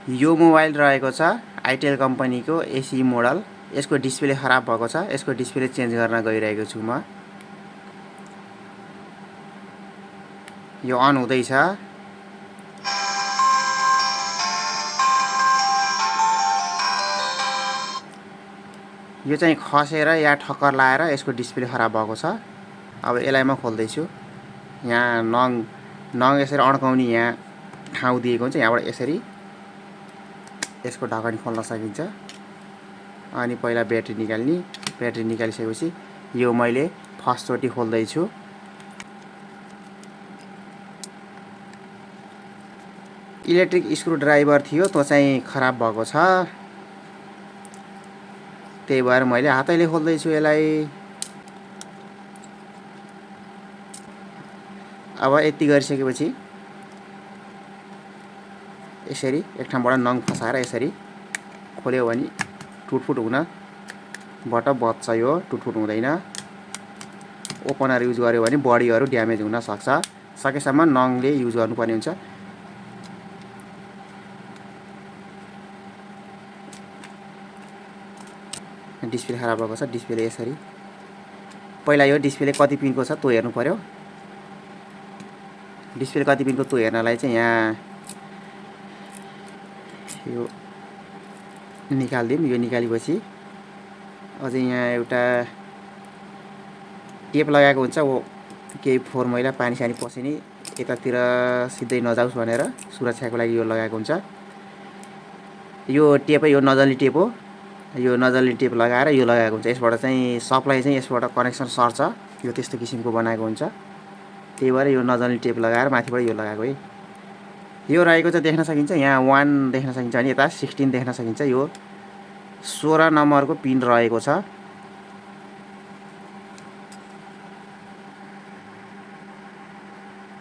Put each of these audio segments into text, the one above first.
यो मोबाइल रहेको छ आइटेल कम्पनीको एसी मोडल। यसको डिस्प्ले खराब भएको छ। यसको डिस्प्ले चेन्ज गर्न गइरहेको छु म। यो अन हुँदैछ। यो चाहिँ खसेर या ठक्कर लाएर यसको डिस्प्ले खराब भएको छ। अब यसलाई म खोल्दैछु। यहाँ नङ यसरी अड्काउने यहाँ ठाउँ दिएको हुन्छ। यहाँबाट यसरी यसको ढकनी खोल्न सकिन्छ। अनि पहिला ब्याट्री निकाल्ने। ब्याट्री निकालिसकेपछि यो मैले फर्स्ट चोटि खोल्दैछु। इलेक्ट्रिक स्क्रुड्राइभर थियो, त्यो चाहिँ खराब भएको छ। त्यही भएर मैले हातैले खोल्दैछु यसलाई। अब यति गरिसकेपछि यसरी एक ठाउँबाट नङ फसाएर यसरी खोल्यो भने टुटफुट हुनबाट बच्छ। यो टुटफुट हुँदैन। ओपनर युज गर्यो भने बडीहरू ड्यामेज हुन सक्छ। सकेसम्म नङले युज गर्नुपर्ने हुन्छ। डिस्प्ले खराब भएको छ। डिस्प्ले यसरी पहिला यो डिस्प्ले कति पिनको छ त्यो हेर्नु पर्यो। डिस्प्ले कति पिनको त्यो हेर्नलाई चाहिँ यहाँ यो निकाल्दिउँ। यो निकालेपछि अझै यहाँ एउटा टेप लगाएको हुन्छ। वो केही फोहोर मैला पानी सानी पसिनी यतातिर सिधै नजाओस् भनेर सुरक्षाको लागि यो लगाएको हुन्छ। यो टेपै यो नजल्ने टेप हो। यो नजल्ने टेप लगाएर यो लगाएको हुन्छ। यसबाट चाहिँ सप्लाई चाहिँ यसबाट कनेक्सन सर्छ। यो त्यस्तो किसिमको बनाएको हुन्छ। त्यही भएर यो नजल्ने टेप लगाएर माथिबाट यो लगाएको है। यो रहेको चाहिँ देख्न सकिन्छ। यहाँ 1 देख्न सकिन्छ भने यता 16 देख्न सकिन्छ। यो 16 नम्बरको पिन रहेको छ।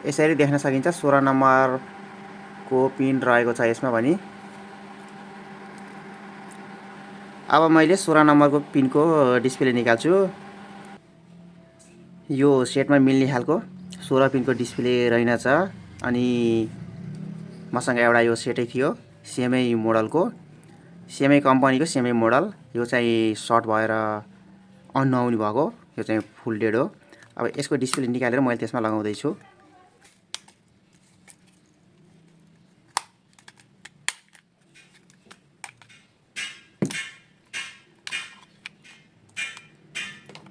यसरी देख्न सकिन्छ 16 नम्बरको पिन रहेको छ यसमा भने। अब मैले 16 नम्बरको पिनको डिस्प्ले निकाल्छु। यो सेटमा मिल्ने खालको 16 पिनको डिस्प्ले रहेनछ। अनि मसँग एउटा यो सेटै थियो सेमै मोडलको, सेमै कम्पनीको सेमै मोडल। यो चाहिँ सर्ट भएर अन नहुने भएको। यो चाहिँ फुल डेड हो। अब यसको डिस्प्ले निकालेर मैले त्यसमा लगाउँदैछु।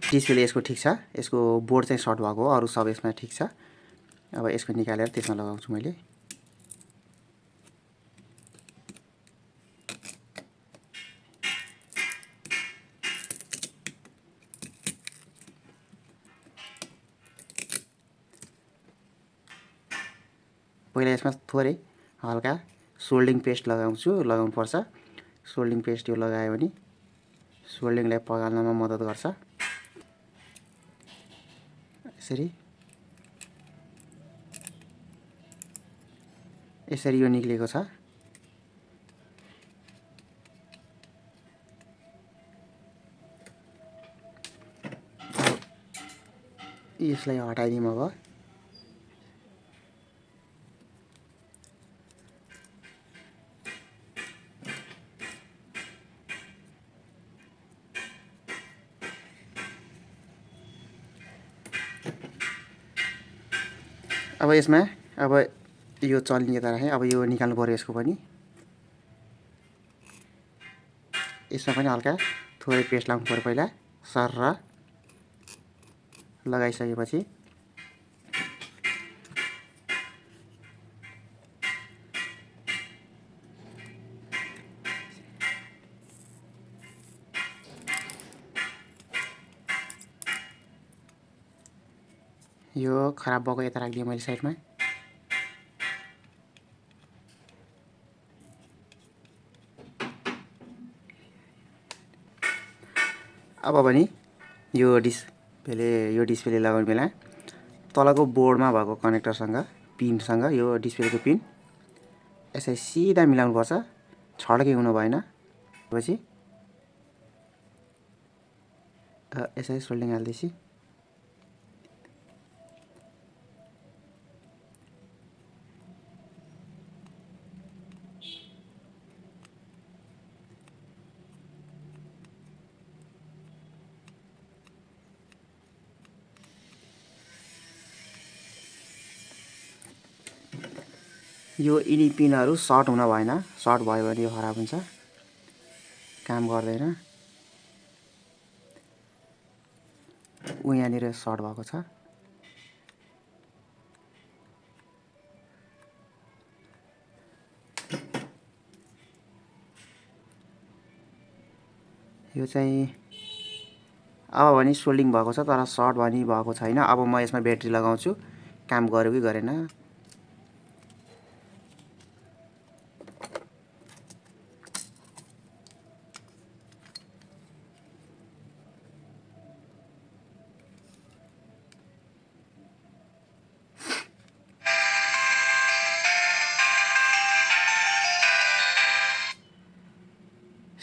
डिस्प्ले यसको ठिक छ। यसको बोर्ड चाहिँ सर्ट भएको हो। अरू सब यसमा ठिक छ। अब यसको निकालेर त्यसमा लगाउँछु मैले। पहिला यसमा थोरै हल्का सोल्डिङ पेस्ट लगाउनुपर्छ। सोल्डिङ पेस्ट यो लगायो भने सोल्डिङलाई पगाल्नमा मद्दत गर्छ। यसरी यो निक्लेको छ। यसलाई हटाइदिउँ अब। अब यसमा अब यो चल्ने यता राखेँ। अब यो निकाल्नु पर्यो यसको पनि। यसमा पनि हल्का थोरै पेस्ट लाउनु पर्यो पहिला। सर्र लगाइसकेपछि यो खराब भएको यता राखिदिएँ मैले साइडमा। अब भने यो डिस्प्ले लगाउने बेला तलको बोर्डमा भएको कनेक्टरसँग पिनसँग यो डिस्प्लेको पिन यसरी सिधा मिलाउनुपर्छ। छड्के हुनु भएन। पछि यसरी सोल्डिङ हाल्दैछु। यो यिनी पिनहरू सर्ट हुन भएन, सर्ट भयो भने यो खराब हुन्छ, काम गर्दैन। ऊ यहाँनिर सर्ट भएको छ। यो चाहिँ अब भने सोल्डिङ भएको छ तर सर्ट भने भएको छैन। अब म यसमा ब्याट्री लगाउँछु, काम गर्यो कि गरेन।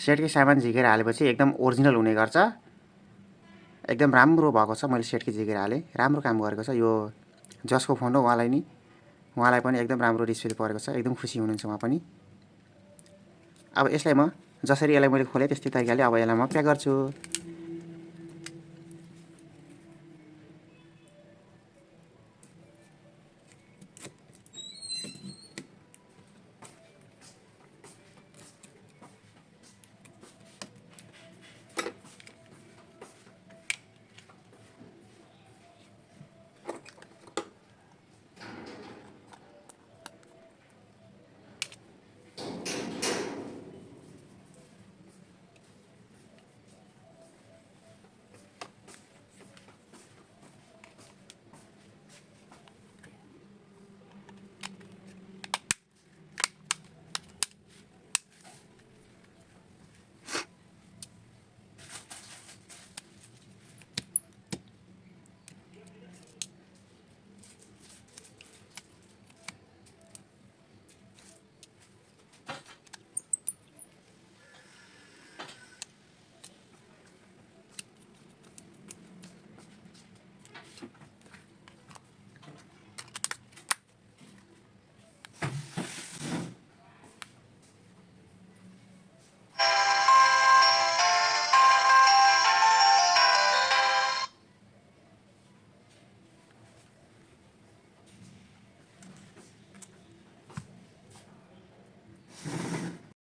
सेटकै सामान झिकेर हालेपछि एकदम ओरिजिनल हुने गर्छ। एकदम राम्रो भएको छ, मैले सेटकै झिकेर हालेँ, राम्रो काम गरेको छ। यो जसको फोन हो उहाँलाई पनि एकदम राम्रो डिस्प्ले परेको छ, एकदम खुसी हुनुहुन्छ उहाँ पनि। अब यसलाई म जसरी यसलाई मैले खोलेँ त्यस्तै तरिकाले अब यसलाई म प्याक गर्छु।